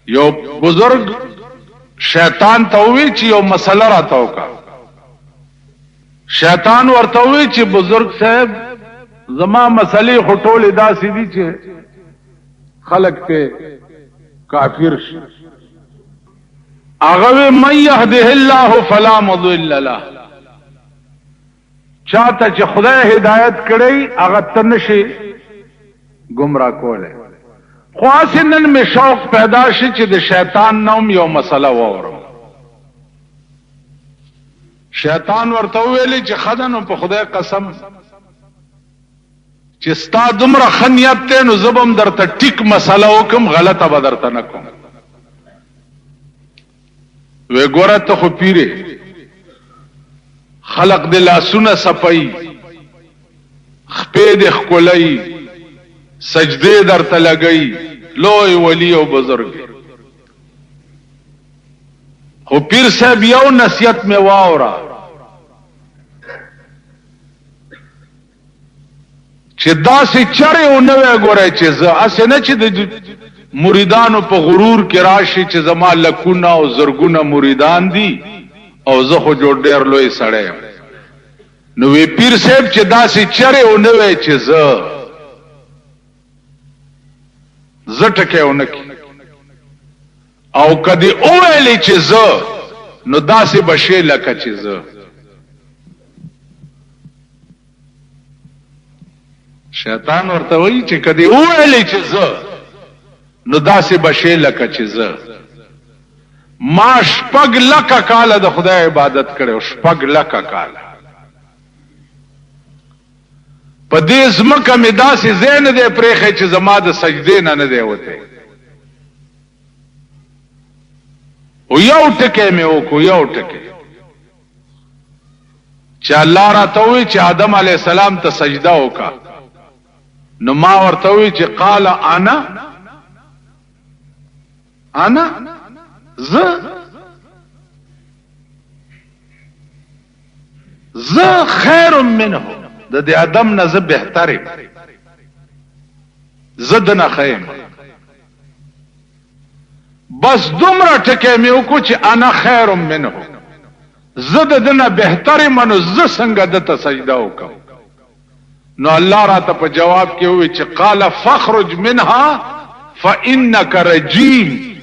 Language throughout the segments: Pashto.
یو بزرگ شیطان ته وی چې یو مسله راته وکړه. شیطان ورته وی چې بزرگ صاحب زما مسلې خو ټولې داسې دي چې خلق ته کافر شي. هغه من يهده الله فلا مضل له، چاته چې خدای هدایت کړی هغه ته نشي گمراه کوله. خو اسنن می شوق پیدا شي چې د شیطان نوم یو مسله وورم. شیطان ورته ویلی چې خدانو په خدای قسم چې ستا دومره خنیت ته نو زبم درته ټیک مسله وکم، غلطه به درته نه کوم. وی ګوره ته خو پیره خلق د لاسونه صفای، خپې د ښکلای، سجده درته لګئی، لوی ولی او بزرگ. خو پیر صاحب یو نصیحت می واورا چې داسې چرې اونوي ګورای چې زه اسه نه چې د مریدانو په غرور کې راشي چې زما لکونه او زرګونه مریدان دي او زه خو جوړ ډېر لوی سړی. نو وی پیر صاحب چې داسې چرې اونوي چې زه ټکه اونکی او کدی اولی چې زه نو داسې بشي لکه چې زه. شیطان ورته وایي چې کدی اولی چې زه نو داسې بشي لکه چې زه. ما شپږ لکه کاله د خدای عبادت کړو، شپږ لکه کاله. په دې ځمکه مې داسې ځای نه دی پرېښی چې زما د سجدې نه دی وتی. او یو ټکی مې وکړو، یو ټکی چې الله راته ووایي چې آدم علیه السلام ته سجده وکړه. نو ما ورته ووایي چې قال انا زه خیر منه، د دې ادم نه زه بهتر، زه د نه خیم. بس دومره ټکی مې وکړو چې انا خیر منه، زه د نه بهتر منو، زه څنګه دته سجده وکم. نو الله راته په جواب کې ووی چې قال فخرج منها فانك رجيم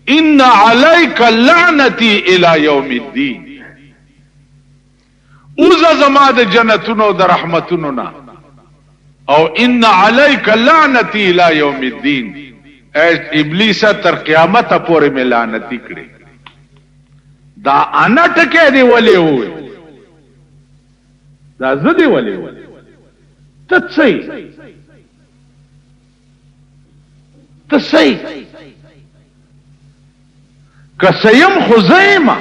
ان عليك لعنتي الى يوم الدين. اوزه زما د جنتونو د رحمتونو نه، او ان عليك لعنتي الى يوم الدين، ابلیس تر قیامت پورې مې لعنتی کړي. دا انا ټکې دی ولې وې، دا زه دی ولې وې، ته صحیح که سیم خو زیمه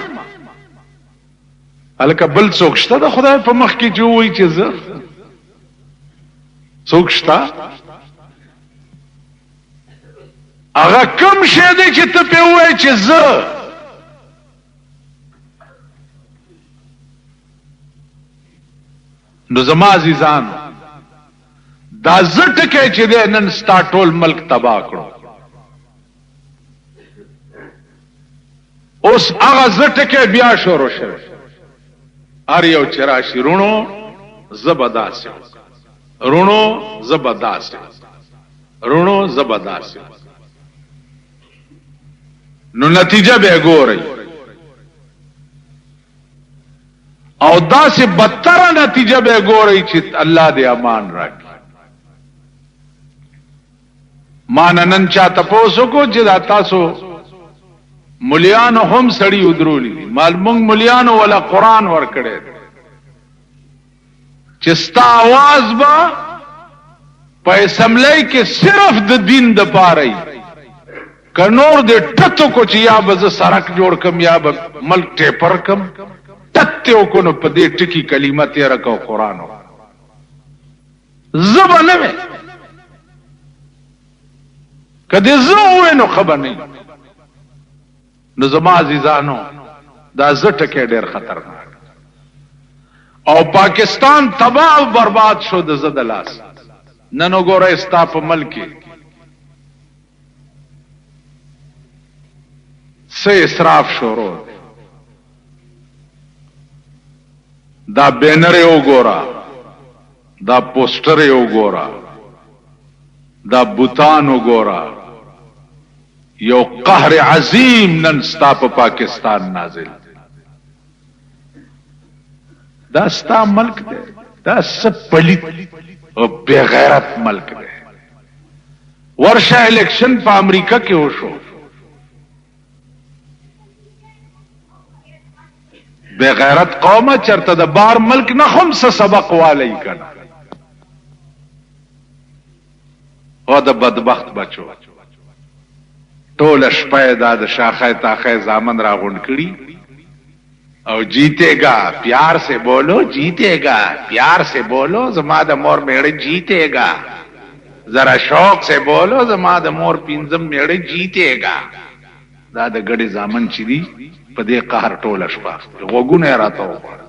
هلکه بل څوک شته د خدای په مخ کې چې وایي چې زه څوک شته؟ هغه کم شی دی چې ته پې ووایې چې زه نو زما عزیزانو دا زه ټکی چې دی نن ستا ټول ملک تباه کړو. اوس هغه زه ټکی بیا شروع شوی. هر یو چې راشي رونو زه به داسې، رونو زه به داسې، رونو زه به داسې. نو نتیجه به ګورئ او داسې بدتره نتیجه به ګورئ چې الله دې امان راکړي. ما نن چا تپوس وکړو چې دا تاسو ملیانو هم سړی ودرولی دي، مونږ ملیانو ولا قرآن ورکړی چې ستا آواز به په اسمبلی کې صرف د دین د پاره که نور دې ټتو کو چې یا به زه سړک جوړ کم یا به ملک ټیپر کم، ټت وکړو نو په دې ټکي کلمه تېره کو قرآن زه به نه وې، که دې زه ووې نو ښه به نه. نو زما عزیزانو دا زه ټکی ډېر خطرناک او پاکستان تباہ او برباد شو د زه د لاس. نن وګوره ستا په ملک کې سه اسراف شروع دا بینر وګورا دا پوسټر وګورا دا بوتان وګورا یو قهر عظیم نن ستا په پاکستان نازل دا ستا ملک دی دا سب پلیت او بے غیرت ملک دی ورشه الیکشن په امریکا کې وشو بے غیرت قومه چرته د بار ملک نه هم څه سبق والی کنه او د بدبخت بچو ټول شپه دا د شاخه تاخه زامن را غونډ کړي او جیتے گا پیار سے بولو جیتے گا پیار سے بولو زما د مور میړه جیتے گا ذرا شوق سے بولو زما د مور پینځم میړه جیتے گا دا د ګډي زامن چي دي په دې قهر ټول شپه وګونه راته وګوره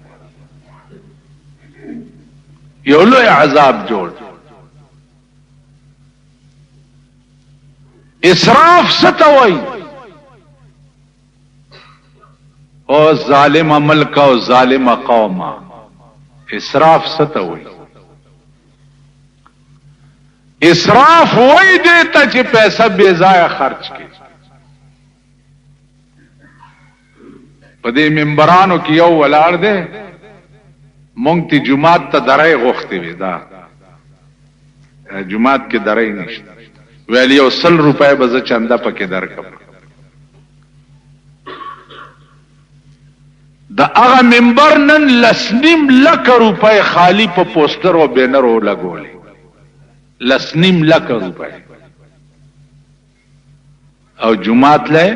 یو لوی عذاب جوړ اسراف ستوي او ظالم ملک او ظالم قوم اسراف ستوي اسراف وای دیتا چې پیسہ بے ضایع خرچ کړي په دې منبرانو کې یو ولاړ دی مونږ ته جمعات ته درای غوښتي وي دا جمعات کې درای نشته ویل یو 100 روپے به زه چنده پکې درکم دا هغه منبر نن لسنیم لک روپے خالی په پوسټر او بینر او لګولې لسنیم لک روپے او جمعات له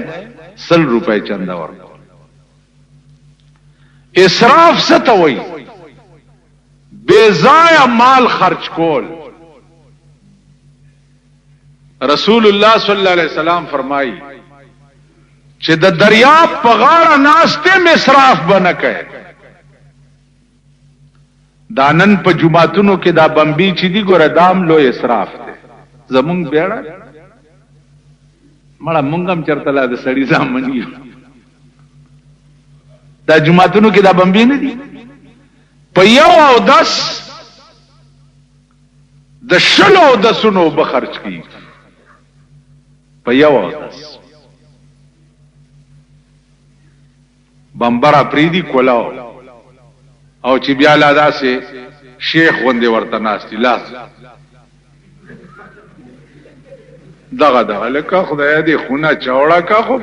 100 روپے چنده ورکو اسراف ستوي بے ضایع مال خرچ کول رسول الله صلی الله علیه وسلم فرمایي چې د دریاب په غاړه ناشته اسراف بنه کوي دانن په جمعاتونو کې دا بمبي چې دی ګوره دام لو اسراف دی زمونږ بیړه مړه مونږ هم چرته لا د سړی ځامن یو دا جمعاتونو کې دا بمبي نه دي په یو او 10 د شلو د سونو بخرج کی په یو او 10 بمبرا پریدي کولاو او چې بیا لادا سه شیخ غوندې ورته ناشتي لاس دغه لکه خدای دې خونه چوڑا کا خو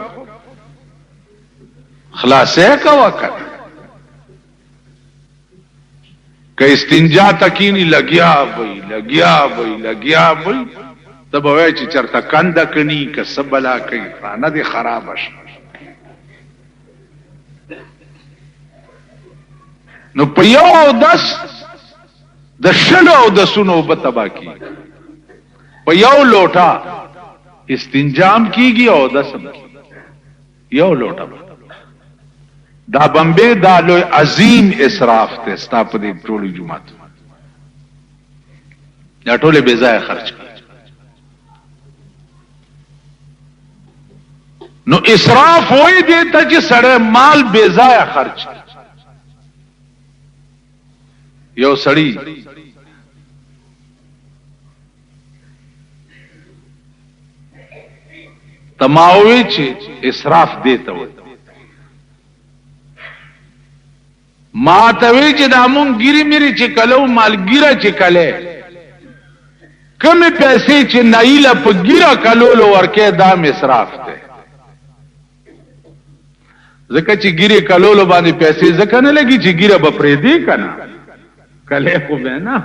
خلاصه کا وکړه که استنجا تکینی لګیا وای تب وای چې چرته کنده کني که سبلا کوي نه دي خراب شي نو په یو 10 د شلو او د سونو بتبا کی په یو لوټا استنجام کیږي او 10 یو لوټا دا بمبه دا لوی عظیم اسراف ته ستا په دې ټولو جمعات دا ټوله بے ځای خرچ نو اسراف وای دی ته چې سړی مال بے ځای خرچ یو سړی تماوي چې اسراف دیته وای ما ته وی چې دا مونږ ګيري مری چې کلو مالګيره چې کله کمه پیسې چې نایله په ګيره کلو ورکه دا اسراف ده زکه چې ګيره کلو باندې پیسې زکه نه لګي چې ګيره به پرې دی کنه کله خو به نه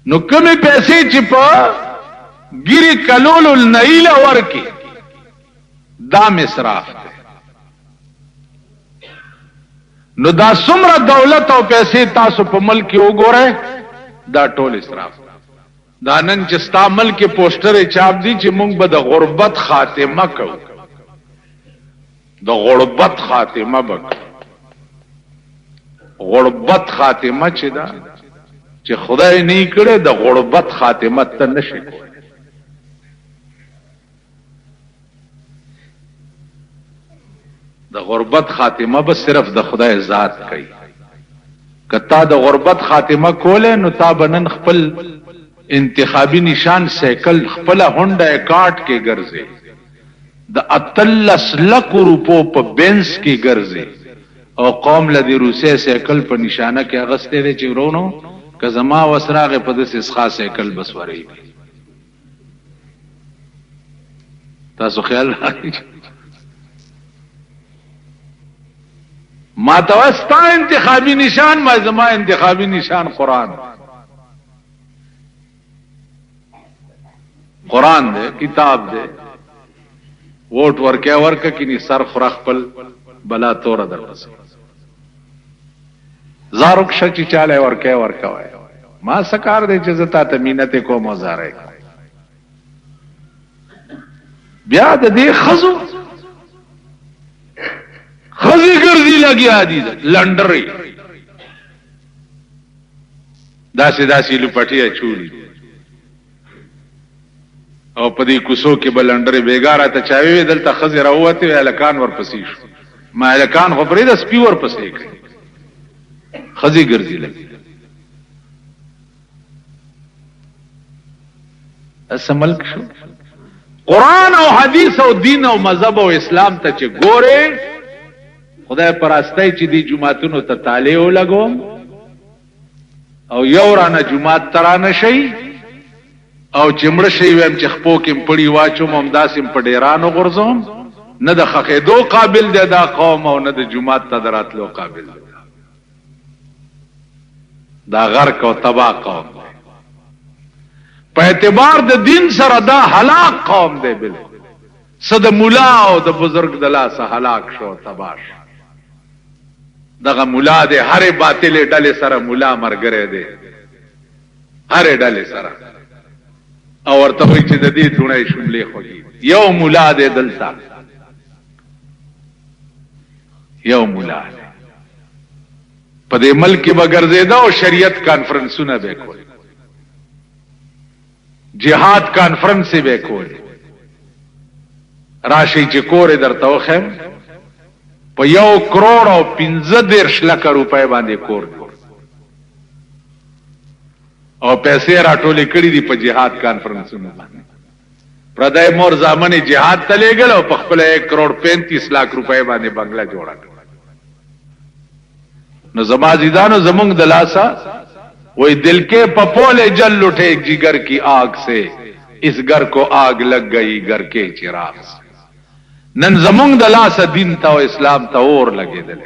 نو کمه پیسې چې په ګيره کلو نایله ورکه دا اسراف ده نو دا څومره دولت او پیسې تاسو په ملک وګورئ دا ټول اسراف دا نن چې ستا ملک پوسټر چاپ دي چې مونږ به د غربت خاتمه کوو د غربت خاتمه به غربت خاتمه چې دا چې خدای نه کړي د غربت خاتمه ته نشي د غربت خاتمه به صرف د خدای ذات کوي. کتا د غربت خاتمه کوله نو تا بنن خپل انتخابی نشان سیکل خپل هونډا کارت کې ګرځي د 18 لک روپو په بنز کې ګرځي او قوم لدی روسي سیکل په نشانه کې اغستې دي چې ورونو که زما وسراغه په دې اسخا سیکل بسوري. تاسو خیال راځي ما توستا انتخابی نشان ما زما انتخابی نشان قرآن دے کتاب دے ووٹ ورکے ورکا کنی سر خورخ پل بلا تورا در پس زارک شچی چالے ورکے ورکا وائے ما سکار دے چزتا تمینت کو موزارے بیاد دے خزو خزی گردی لگی آدی لنڈری داسی لپٹیا چوری او پدی کوسو کې بلندرې بیګاره ته چاوي دلته خزر اوته الکان ورپسې شو ما الکان خو پرې د سپی ورپسې کړ خزي ګرځي لګي اسملک شو قران او حدیث او دین او مذهب او اسلام ته چې ګوره خدای پرستای چې دی جمعتونو ته تاله ولګوم او یو رانه جمعات ترانه شي او چمړ شي ويم چې خپو کې پړی واچوم هم داسم په ډیرانو غرزوم نه د خخېدو قابل دی دا قوم او نه د جمعات ته دراتلو قابل دی دا غرق او تباہ قوم په اعتبار د دین سره دا هلاک قوم دی بل صد مولا او د بزرگ د لاسه هلاک شو تباہ شو دغه مولا دی هر باطل ډلې سره مولا مرګره دی هر ډلې سره او ورته وی چې د دې دونه شملې خوږي یو مولا دې دلته یو مولا په دې ملک کې بغرزیدا او شریعت کانفرنسونه به کول جهاد کانفرنس به کول راشي چې کور درته وخم په 1 کروڑ او 15 لک روپے باندې کور او پیسې راټولې کړې دي په جهاد کانفرنسونو باندې پردای مور ځامنې جهاد ته لېږل او په خپل 1 کروڑ 35 लाख روپے باندې بنگلا جوړه کړ نو زما زیدانو زمونږ د لاسا وہی دل کے پپولے جل اٹھے جگر کی آگ سے اس گھر کو آگ لگ گئی گھر کے چراغ سے نن زمونږ د لاسا دین تا او اسلام تا اور لګې دل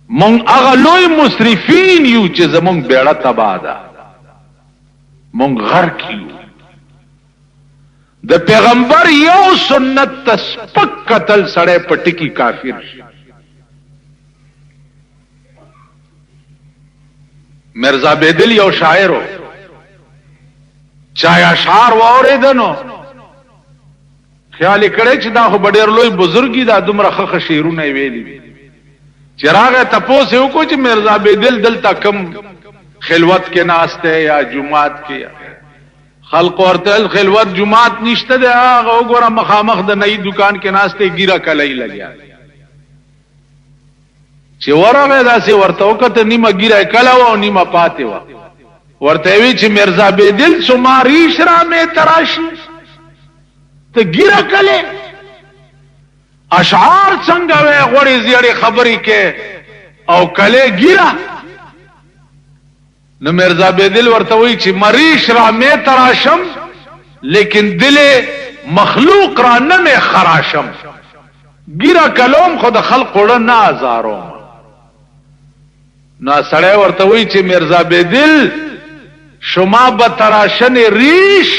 مونږ هغه لوی مسرفین یو چې زمونږ بیړه تباہ ده مونږ غرق یو د پیغمبر یو سنت تسپک قتل سړی پټی کی کافر شي مرزا بیدل یو شاعرو چای اشعار واوریدنو خیال کړي چې دا خو ډېر لوی بزرګي دا دومره خخ شیرونه ویلي چراغ تپوس یو کو چې مرزا بیدل دلته کم خلوت کې ناشته یا جمعات کې خلق ورته خلوت جمعات نشته ده هغه وګوره مخامخ د نئی دکان کې ناشته ګیره کلای لګیا چې ورغه داسې ورته وکړه نیمه ګیره کلا و او نیمه پاتې و ورته وی چې مرزا بیدل سماری شرا میں تراشی ته ګیره کله اشعار څنګه وې غوړې زیړې خبرې کې او کله ګیره نو مرزا بیدل ورته وی چې مریش را میں تراشم لیکن دل مخلوق را نه میں خراشم ګیره کلوم خود خلق وړ نه ازاروم نو سړی ورته وی چې مرزا بیدل شما به تراشن ریش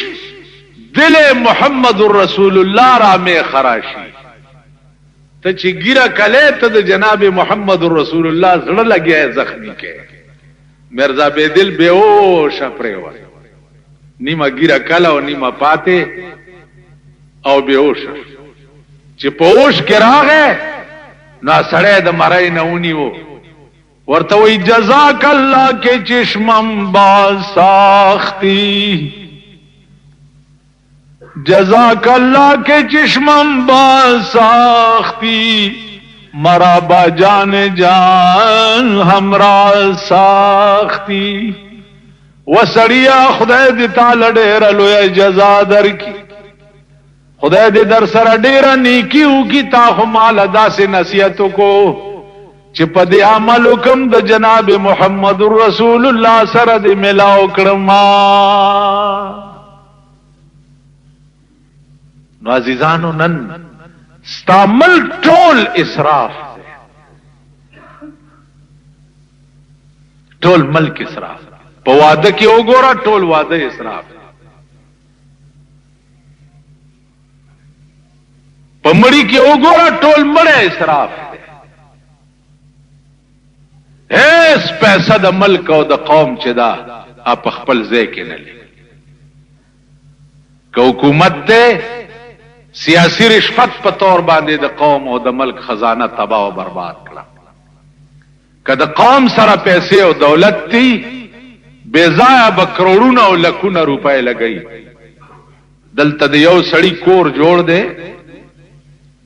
دل محمد رسول الله را میں خراشی ته چې ګیره کله ته د جناب محمد رسول الله زړه لګیا زخمی کې مرزا بیدل بیهوش پرېو نیمه ګیره کله او نیمه پاتې او بیهوش چې په اوش کې راغې نو سړی د مړی نه ونیو ورته وی جزاک الله کې چشمم باز ساختی جزاک اللہ کے چشمم با ساختی مرابا جان جان ہمرا ساختی وسڑیا خدای دی تعالی ډیر لوی جزا درکی خدای دې در سره ډیر نیکی وکي تا خو مال داسې نصیحت کو چې په دې عمل کوم د جناب محمد رسول الله سره دې ملاو کړم. نو عزیزانو نن استعمل ټول اسراف ټول ملک اسراف په واده کې وګوره ټول واده اسراف په مړی کې وګوره ټول مړی اسراف هیڅ پیسې د ملک او د قوم چې دا په خپل ځای کې نه لري که حکومت ته سیاسی رشوت په تور باندې د قوم او د ملک خزانه تباہ او برباد کړه که د قوم سره پیسې او دولت دی بے ضایع به کروڑونه او لکونه روپۍ لګئی دلته د یو سړی کور جوړ دی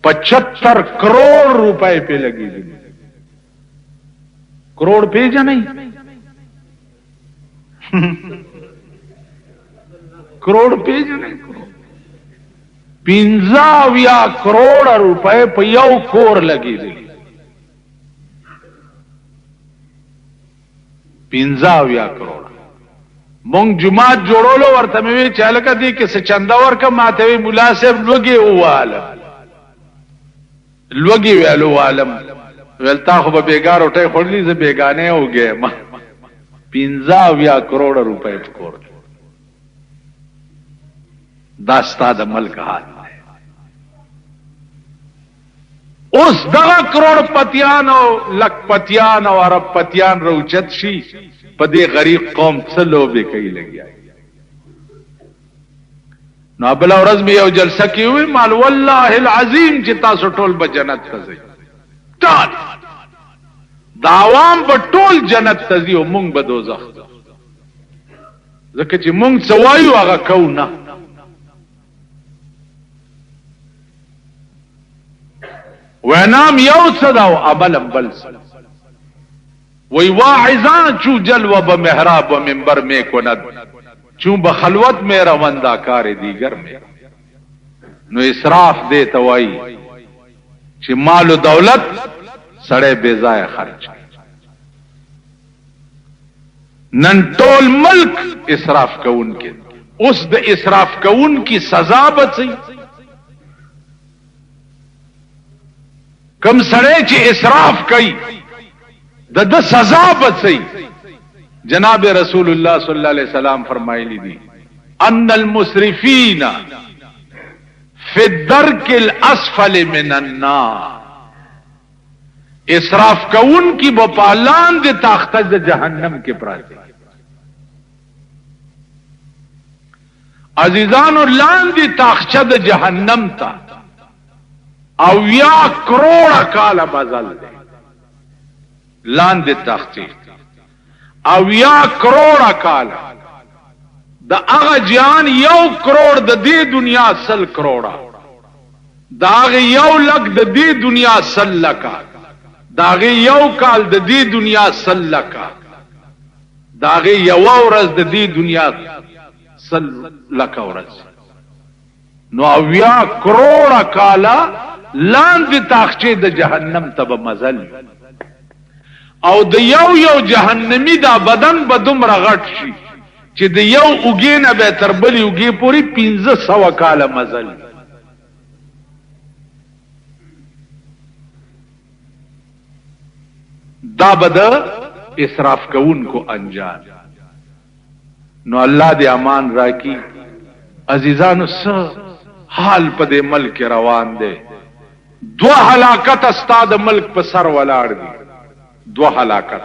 75 کروڑ روپے پہ لگی دی کروڑ پیژنئ کروڑ پیژنئ 50 کروڑ روپے په یو کور لگی دی 50 کروڑ مونږ جماعت جوړولو ورته مې چالکه دي کې څه چنده ورکه ماته وی مولا صاحب لوګي واله لوګي ویلو عالم ولتا خو به بیګار وټه خورلی زه بیگانه اوګه ما 50 کروڑ روپے کور داستا د ملک حال اوس دغه کروڑ پتیان او لک پتیان او عرب پتیان روچت شي په دې غریب قوم څه لوبې کوي لګیا نو بل ورځ به یو جلسه کې وي مال والله العظیم چې تاسو ټول به جنت ته ځئ ټول د عوام به ټول جنت ته ځي او مونږ به دوزخ ته ځکه چې مونږ څه وایو هغه کوو نه وینام یو څه دا او عملم بل څه وی واعظان چو جلوہ بمحراب و منبر میں کند چون بخلوت میں روندہ کار دیگر میں نو اسراف دے توائی چی مال و دولت سڑے بیزائے خرچ نن ټول ملک اسراف کون کے اس د اسراف کون کی سزا بچی کم سڑے چی اسراف کئی د سزا بچی جناب رسول اللہ صلی اللہ علیہ وسلم فرمائلی دی ان المسرفین فی الدرک الاسفل من النار اسراف کون کی بپالان دی تاختہ جہنم کے پراتے عزیزان لان دی تاختہ جہنم تا او یا کروڑ کالا بزل دے لاندې تختی او یا کروڑ کالا دا اغا جان یو کروڑ د دې دنیا سل کروڑا دا اغا یو لک د دې دنیا سل لکا دا اغا یو کال د دې دنیا سل لکا دا اغا یو ورځ د دې دنیا سل لکا ورځ نو او یا کروڑ کالا لاندې تختی د جهنم تب مزل او د یو جهنمی دا بدن به دومره غټ شي چې د یو اوږې نه به تر بلې اوږې پورې 1500 کاله مزل دا به د اسراف کوونکو انجام نو الله دې امان راکړي عزیزانو څه حال په دې ملک روان دی دو هلاکت استا د ملک په سر ولاړ دي دو هلاکت